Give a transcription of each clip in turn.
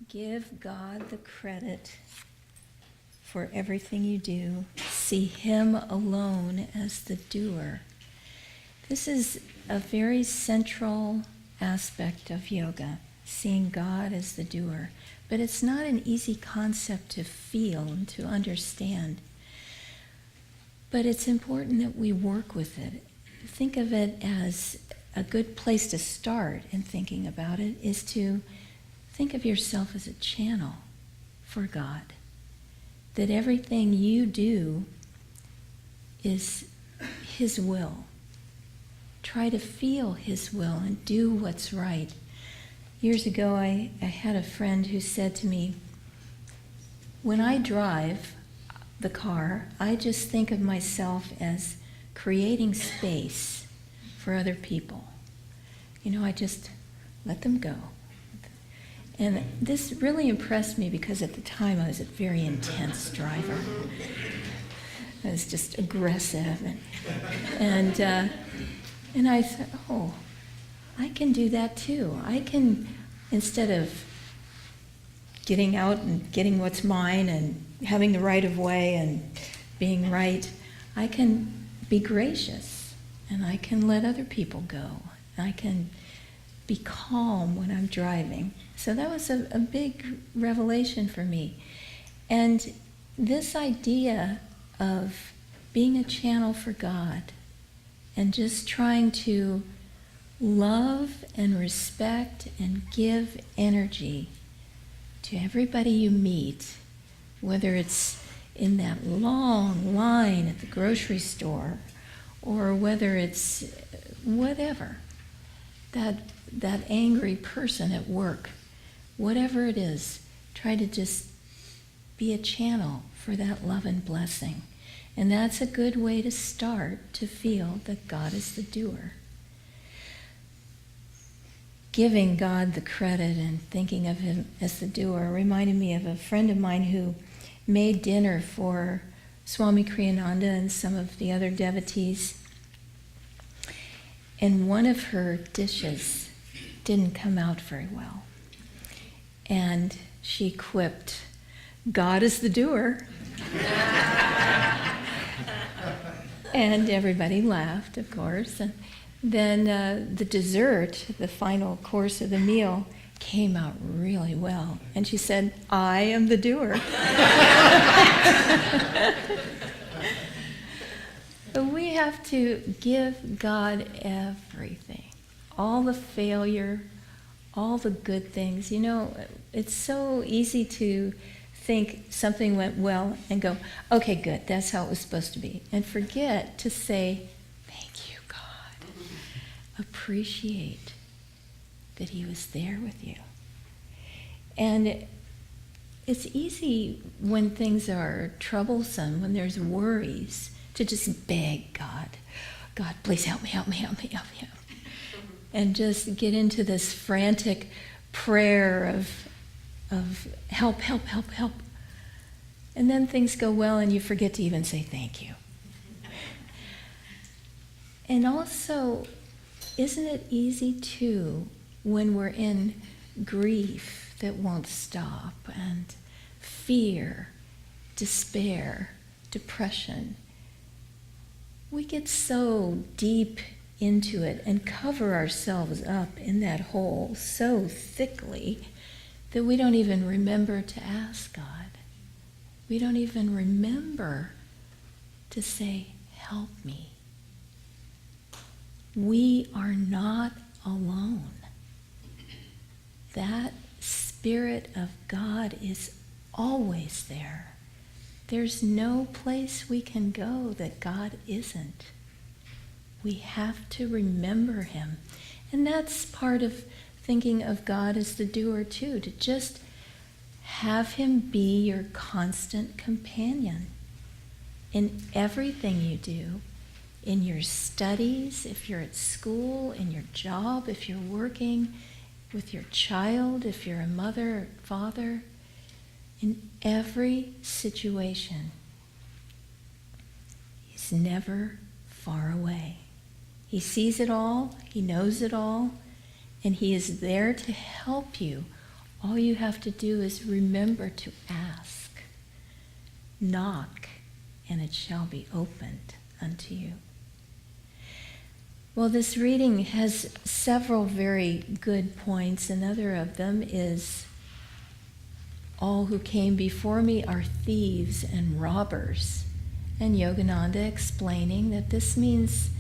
Give God the credit for everything you do. See Him alone as the doer. This is a very central aspect of yoga, seeing God as the doer. But it's not an easy concept to feel and to understand. But it's important that we work with it. Think of it as a good place to start in thinking about it is to think of yourself as a channel for God. That everything you do is His will. Try to feel His will and do what's right. Years ago, I had a friend who said to me, when I drive the car, I just think of myself as creating space for other people. I just let them go. And this really impressed me because at the time I was a very intense driver. I was just aggressive. And I thought, oh, I can do that too. I can, instead of getting out and getting what's mine and having the right of way and being right, I can be gracious and I can let other people go. I can be calm when I'm driving. So that was a big revelation for me. And this idea of being a channel for God and just trying to love and respect and give energy to everybody you meet, whether it's in that long line at the grocery store or whether it's whatever, that angry person at work, whatever it is, try to just be a channel for that love and blessing. And that's a good way to start to feel that God is the doer. Giving God the credit and thinking of Him as the doer reminded me of a friend of mine who made dinner for Swami Kriyananda and some of the other devotees. And one of her dishes didn't come out very well. And she quipped, "God is the doer." And everybody laughed, of course. And then the dessert, the final course of the meal, came out really well. And she said, "I am the doer." But we have to give God everything. All the failure, all the good things. It's so easy to think something went well and go, okay, good, that's how it was supposed to be. And forget to say, thank you, God. Appreciate that He was there with you. And it's easy when things are troublesome, when there's worries, to just beg God, God, please help me, help me, help me, help me, help me. And just get into this frantic prayer of help, help, help, help. And then things go well and you forget to even say thank you. And also, isn't it easy too when we're in grief that won't stop and fear, despair, depression? We get so deep into it and cover ourselves up in that hole so thickly that we don't even remember to ask God. We don't even remember to say, help me. We are not alone. That Spirit of God is always there. There's no place we can go that God isn't. We have to remember Him. And that's part of thinking of God as the doer too, to just have Him be your constant companion in everything you do, in your studies, if you're at school, in your job, if you're working with your child, if you're a mother or father, in every situation. He's never far away. He sees it all, He knows it all, and He is there to help you All you have to do is remember to ask. Knock, and it shall be opened unto you. Well, this reading has several very good points. Another of them is, all who came before me are thieves and robbers. And Yogananda explaining that this means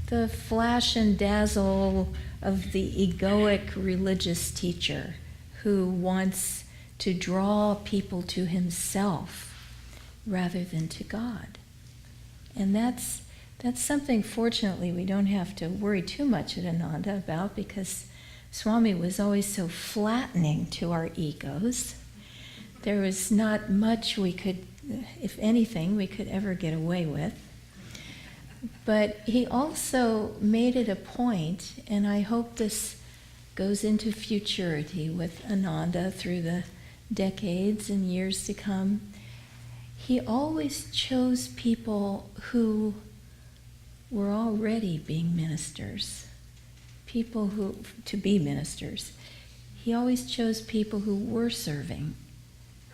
the flash and dazzle of the egoic religious teacher who wants to draw people to himself rather than to God. And that's something, fortunately, we don't have to worry too much at Ananda about, because Swami was always so flattening to our egos. There was not much we could, if anything, we could ever get away with. But he also made it a point, and I hope this goes into futurity with Ananda through the decades and years to come. He always chose people who were already being ministers, people who, to be ministers. He always chose people who were serving,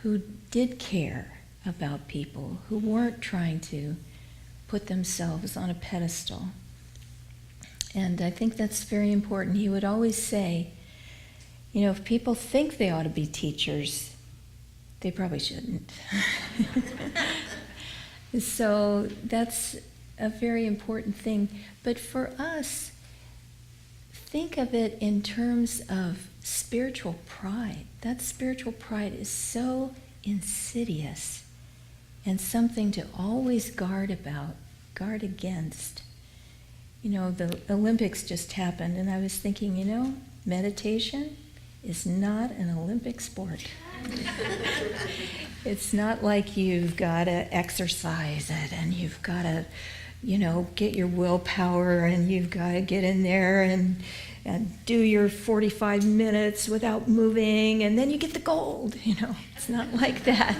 who did care about people, who weren't trying to put themselves on a pedestal. And I think that's very important. He would always say, you know, if people think they ought to be teachers, they probably shouldn't. So that's a very important thing. But for us, think of it in terms of spiritual pride. That spiritual pride is so insidious and something to always guard against. You know, the Olympics just happened, and I was thinking, you know, meditation is not an Olympic sport. It's not like you've got to exercise it and you've got to, you know, get your willpower and you've got to get in there and do your 45 minutes without moving and then you get the gold. You know, it's not like that.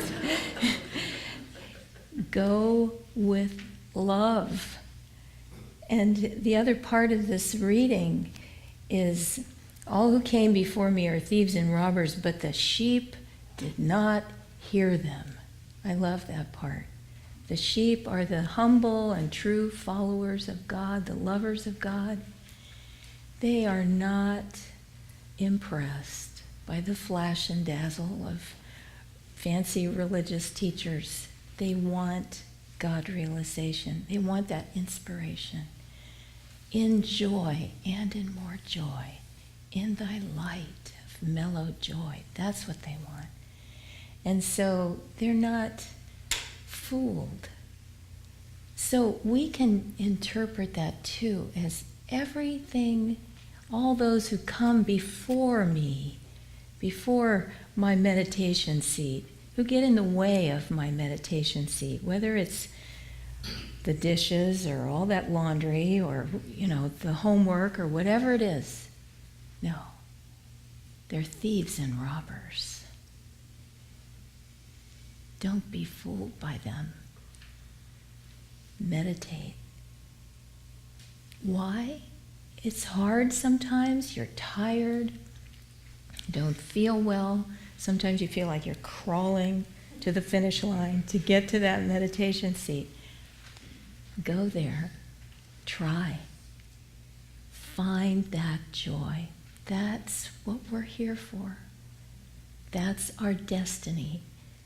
Go with love. And the other part of this reading is, all who came before me are thieves and robbers, but the sheep did not hear them. I love that part. The sheep are the humble and true followers of God, the lovers of God. They are not impressed by the flash and dazzle of fancy religious teachers. They want God realization. They want that inspiration. In joy and in more joy, in thy light of mellow joy. That's what they want. And so they're not fooled. So we can interpret that too as everything, all those who come before me, before my meditation seat, who get in the way of my meditation seat, whether it's the dishes or all that laundry or, you know, the homework or whatever it is. No, they're thieves and robbers. Don't be fooled by them. Meditate. Why? It's hard sometimes. You're tired. You don't feel well. Sometimes you feel like you're crawling to the finish line to get to that meditation seat. Go there. Try. Find that joy. That's what we're here for. That's our destiny.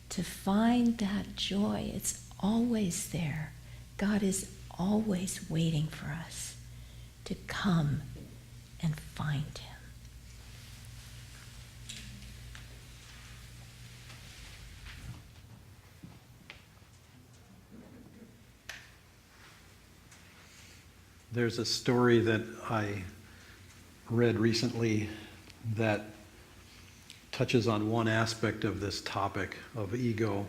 To find that joy. It's always there. God is always waiting for us to come and find Him. There's a story that I read recently that touches on one aspect of this topic of ego,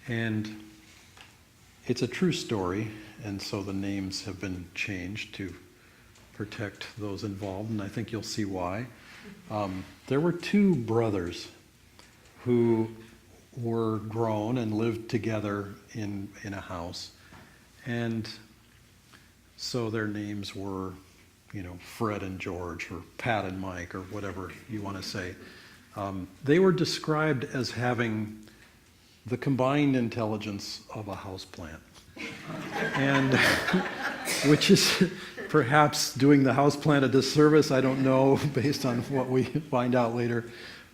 and it's a true story, and so the names have been changed to protect those involved, and I think you'll see why. There were two brothers who were grown and lived together in a house, and so their names were, you know, Fred and George, or Pat and Mike, or whatever you want to say. They were described as having the combined intelligence of a houseplant. And which is perhaps doing the houseplant a disservice, I don't know, based on what we find out later.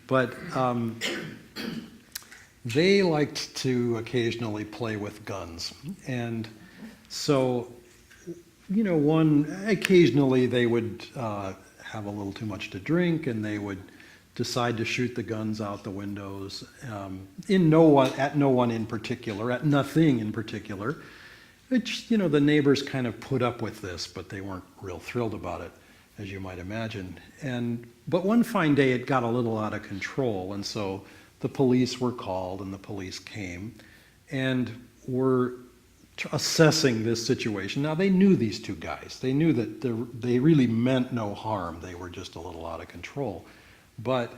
But they liked to occasionally play with guns. And so, occasionally they would have a little too much to drink, and they would decide to shoot the guns out the windows at no one in particular, at nothing in particular. Which, the neighbors kind of put up with this, but they weren't real thrilled about it, as you might imagine. But one fine day it got a little out of control, and so the police were called, and the police came and were assessing this situation. Now, they knew these two guys. They knew that they really meant no harm. They were just a little out of control. But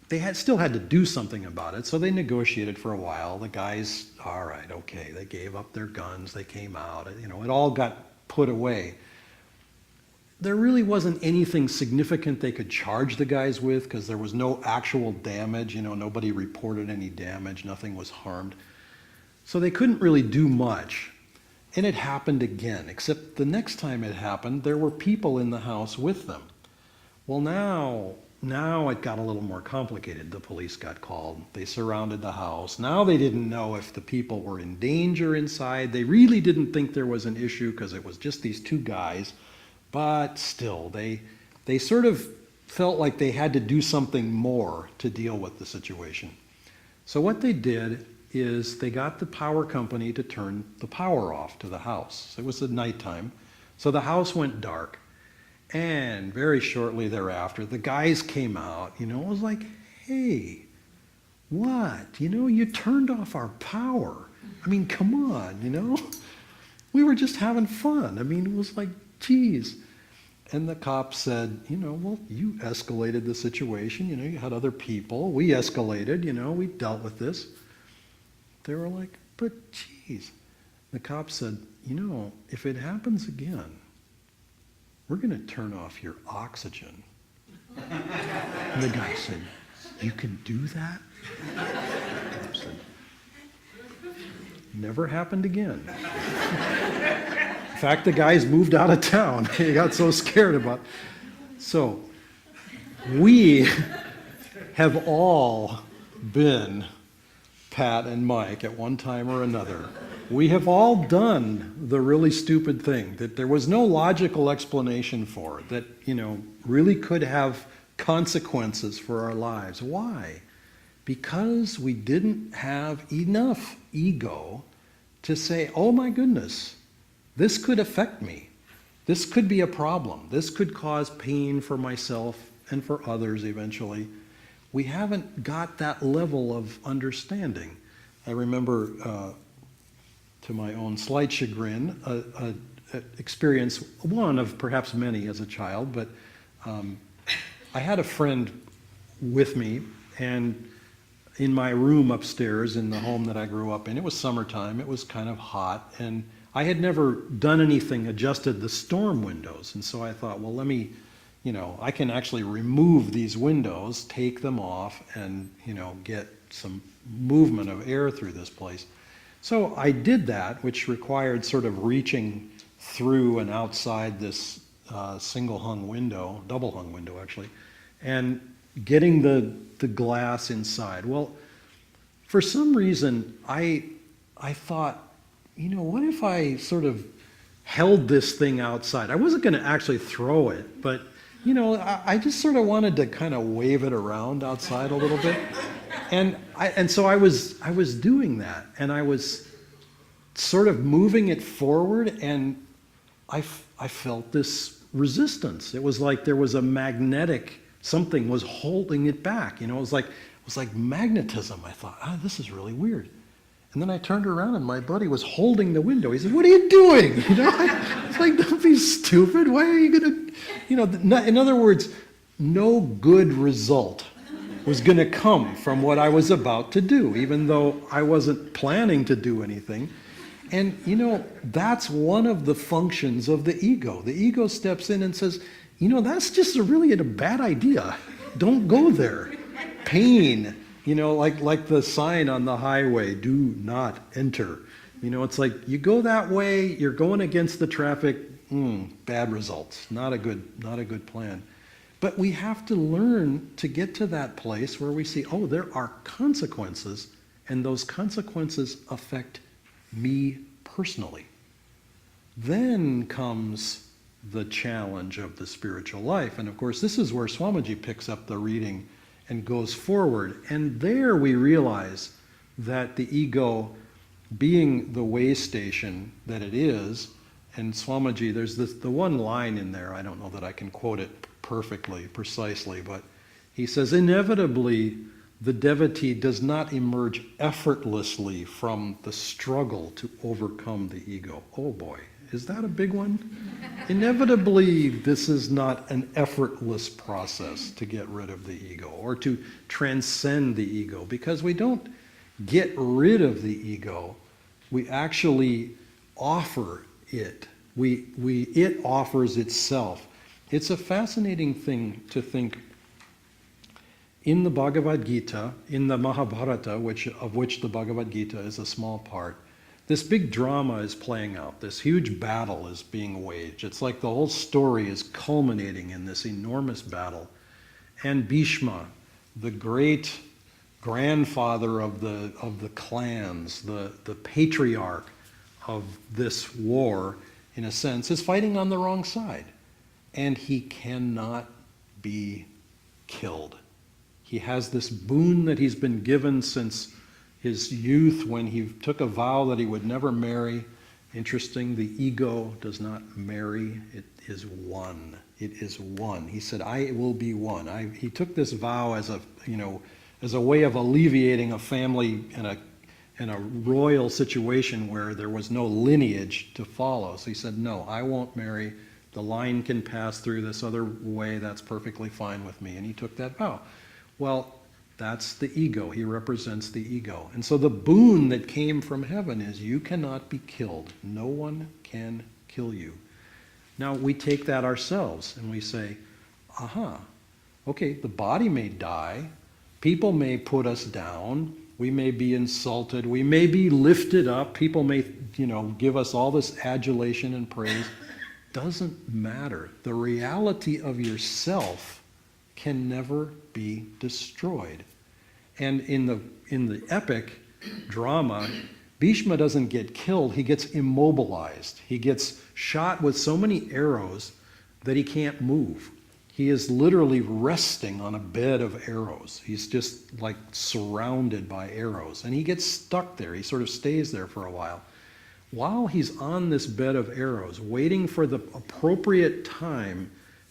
they still had to do something about it, so they negotiated for a while. The guys, all right, okay, they gave up their guns, they came out, it all got put away. There really wasn't anything significant they could charge the guys with, because there was no actual damage, nobody reported any damage, nothing was harmed. So they couldn't really do much. And it happened again, except the next time it happened, there were people in the house with them. Well, now it got a little more complicated. The police got called. They surrounded the house. Now they didn't know if the people were in danger inside. They really didn't think there was an issue because it was just these two guys. But still, they sort of felt like they had to do something more to deal with the situation. So what they did is they got the power company to turn the power off to the house. It was at nighttime. So the house went dark. And very shortly thereafter, the guys came out, it was like, hey, what? You turned off our power. I mean, come on, we were just having fun. I mean, it was like, geez. And the cop said, well, you escalated the situation, you had other people. We escalated, we dealt with this. They were like, but geez. The cop said, if it happens again, we're going to turn off your oxygen. And the guy said, you can do that? I said, never happened again. In fact, the guys moved out of town. They got so scared about it. So, we have all been Pat and Mike at one time or another. We have all done the really stupid thing that there was no logical explanation for, that, really could have consequences for our lives. Why? Because we didn't have enough ego to say, oh my goodness, this could affect me. This could be a problem. This could cause pain for myself and for others eventually. We haven't got that level of understanding. I remember, to my own slight chagrin, an experience, one of perhaps many as a child, but I had a friend with me, and in my room upstairs in the home that I grew up in, it was summertime, it was kind of hot, and I had never done anything, adjusted the storm windows, and so I thought, well, let me, I can actually remove these windows, take them off, and, get some movement of air through this place. So I did that, which required sort of reaching through and outside this single hung window, double hung window actually, and getting the glass inside. Well, for some reason, I thought, what if I sort of held this thing outside? I wasn't going to actually throw it, but I just sort of wanted to kind of wave it around outside a little bit. And so I was doing that, and I was sort of moving it forward, and I felt this resistance. It was like there was a magnetic, something was holding it back. It was like magnetism. I thought, this is really weird. And then I turned around, and my buddy was holding the window. He said, "What are you doing?" It's like, don't be stupid. Why are you gonna, in other words, no good result was going to come from what I was about to do, even though I wasn't planning to do anything. And, that's one of the functions of the ego. The ego steps in and says, that's just really a bad idea. don't go there. Pain, like the sign on the highway, do not enter. It's like you go that way, you're going against the traffic, bad results. Not a good plan. But we have to learn to get to that place where we see, oh, there are consequences, and those consequences affect me personally. Then comes the challenge of the spiritual life. And of course, this is where Swamiji picks up the reading and goes forward. And there we realize that the ego, being the way station that it is, and Swamiji, there's the one line in there, I don't know that I can quote it perfectly, precisely, but he says, inevitably, the devotee does not emerge effortlessly from the struggle to overcome the ego. Oh boy, is that a big one? Inevitably, this is not an effortless process to get rid of the ego or to transcend the ego, because we don't get rid of the ego. We actually offer it. It offers itself. It's a fascinating thing to think. In the Bhagavad Gita, in the Mahabharata, of which the Bhagavad Gita is a small part, this big drama is playing out. This huge battle is being waged. It's like the whole story is culminating in this enormous battle. And Bhishma, the great grandfather of the clans, the patriarch of this war, in a sense, is fighting on the wrong side. And he cannot be killed. He has this boon that he's been given since his youth, when he took a vow that he would never marry. Interesting, the ego does not marry, it is one. It is one. He said, I will be one. He took this vow as a way of alleviating a family in a royal situation where there was no lineage to follow. So he said, no, I won't marry. The line can pass through this other way. That's perfectly fine with me. And he took that vow. Well, that's the ego. He represents the ego. And so the boon that came from heaven is you cannot be killed. No one can kill you. Now we take that ourselves and we say, aha, okay, the body may die. People may put us down. We may be insulted. We may be lifted up. People may, give us all this adulation and praise. Doesn't matter. The reality of yourself can never be destroyed. And in the epic drama, Bhishma doesn't get killed, he gets immobilized. He gets shot with so many arrows that he can't move. He is literally resting on a bed of arrows. He's just like surrounded by arrows. And he gets stuck there. He sort of stays there for a while. While he's on this bed of arrows, waiting for the appropriate time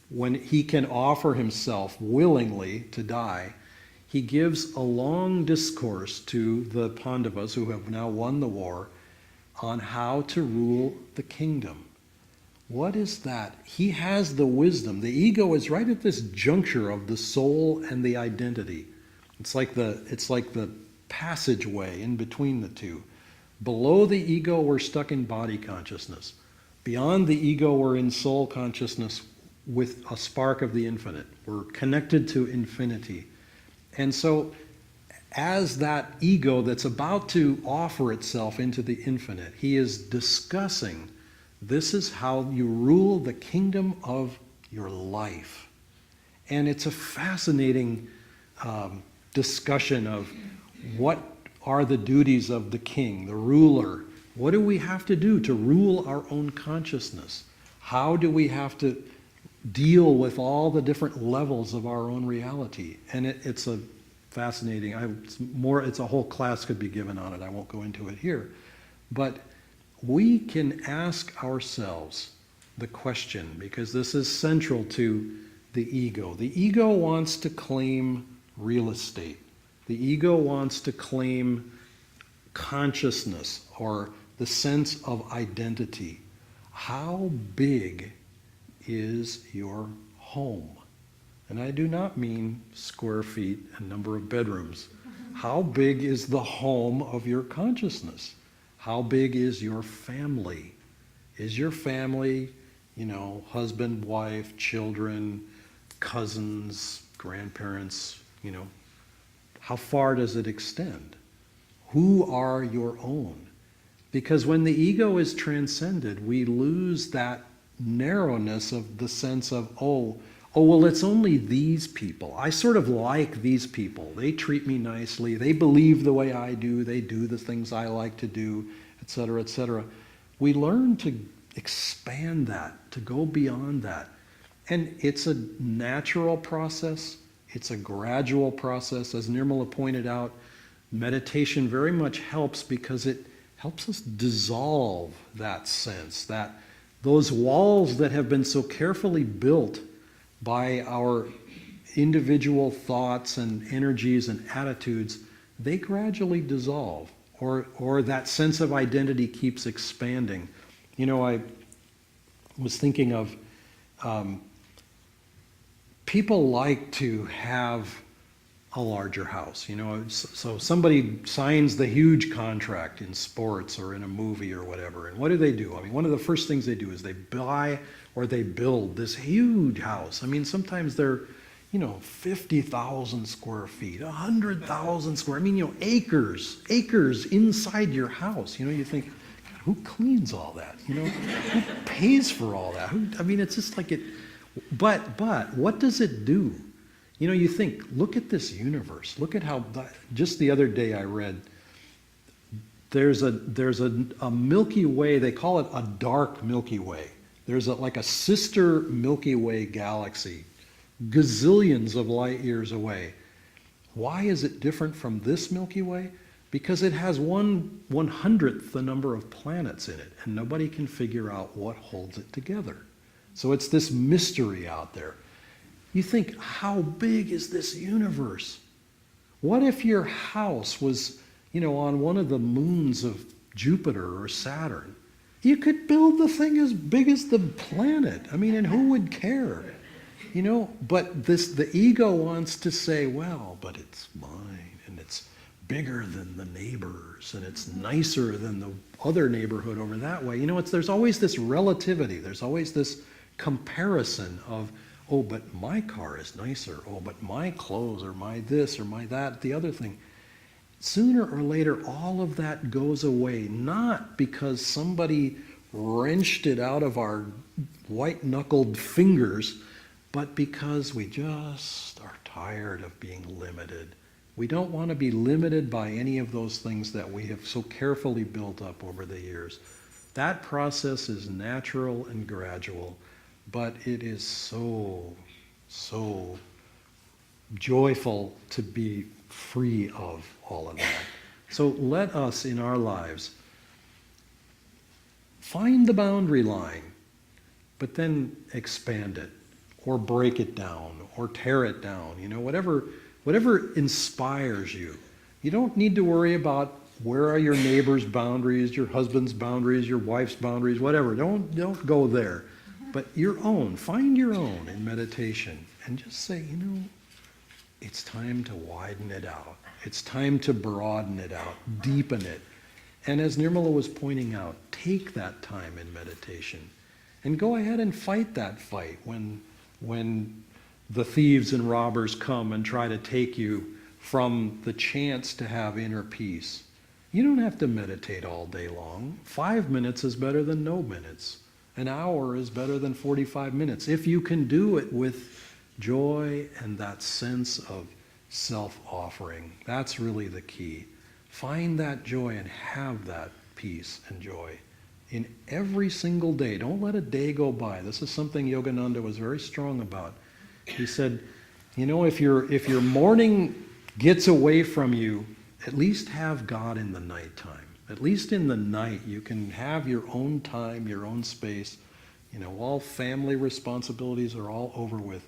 when he can offer himself willingly to die, he gives a long discourse to the Pandavas, who have now won the war, on how to rule the kingdom. What is that? He has the wisdom. The ego is right at this juncture of the soul and the identity. It's like the passageway in between the two. Below the ego, we're stuck in body consciousness. Beyond the ego, we're in soul consciousness with a spark of the infinite. We're connected to infinity. And so, as that ego that's about to offer itself into the infinite, he is discussing, this is how you rule the kingdom of your life. And it's a fascinating discussion of what are the duties of the king, the ruler. What do we have to do to rule our own consciousness? How do we have to deal with all the different levels of our own reality? And it's a fascinating, it's a whole class could be given on it. I won't go into it here. But we can ask ourselves the question, because this is central to the ego. The ego wants to claim real estate. The ego wants to claim consciousness or the sense of identity. How big is your home? And I do not mean square feet and number of bedrooms. How big is the home of your consciousness? How big is your family? Is your family, husband, wife, children, cousins, grandparents, how far does it extend? Who are your own? Because when the ego is transcended, we lose that narrowness of the sense of, well, it's only these people. I sort of like these people. They treat me nicely. They believe the way I do. They do the things I like to do, et cetera, et cetera. We learn to expand that, to go beyond that. And it's a natural process. It's a gradual process. As Nirmala pointed out, meditation very much helps because it helps us dissolve that sense, that those walls that have been so carefully built by our individual thoughts and energies and attitudes, they gradually dissolve, or that sense of identity keeps expanding. I was thinking of people like to have a larger house. So somebody signs the huge contract in sports or in a movie or whatever, and what do? One of the first things they do is they buy or they build this huge house. Sometimes they're 50,000 square feet, 100,000 square, acres inside your house. You think, God, who cleans all that? Who pays for all that? It's just like it, but what does it do? You think, look at this universe. Look at how, just the other day I read, there's a Milky Way, they call it a dark Milky Way. There's like a sister Milky Way galaxy, gazillions of light years away. Why is it different from this Milky Way? Because it has 1/100th the number of planets in it, and nobody can figure out what holds it together. So it's this mystery out there. You think, how big is this universe? What if your house was, on one of the moons of Jupiter or Saturn? You could build the thing as big as the planet. And who would care? But the ego wants to say, well, but it's mine, and it's bigger than the neighbors, and it's nicer than the other neighborhood over that way. There's always this relativity. There's always this comparison of, oh, but my car is nicer. Oh, but my clothes, or my this, or my that, the other thing. Sooner or later, all of that goes away, not because somebody wrenched it out of our white-knuckled fingers, but because we just are tired of being limited. We don't want to be limited by any of those things that we have so carefully built up over the years. That process is natural and gradual, but it is so joyful to be free of all of that. So let us, in our lives, find the boundary line, but then expand it, or break it down, or tear it down. Whatever inspires you. You don't need to worry about where are your neighbor's boundaries, your husband's boundaries, your wife's boundaries, whatever. Don't go there. But your own, find your own in meditation, and just say, it's time to widen it out. It's time to broaden it out, deepen it. And as Nirmala was pointing out, take that time in meditation and go ahead and fight that fight when the thieves and robbers come and try to take you from the chance to have inner peace. You don't have to meditate all day long. 5 minutes is better than no minutes. An hour is better than 45 minutes. If you can do it with joy and that sense of self-offering, that's really the key. Find that joy and have that peace and joy in every single day. Don't let a day go by. This is something Yogananda was very strong about. He said, if your morning gets away from you, at least have God in the nighttime. At least in the night, you can have your own time, your own space. All family responsibilities are all over with.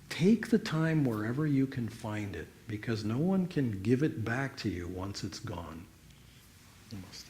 Take the time wherever you can find it, because no one can give it back to you once it's gone. Namaste.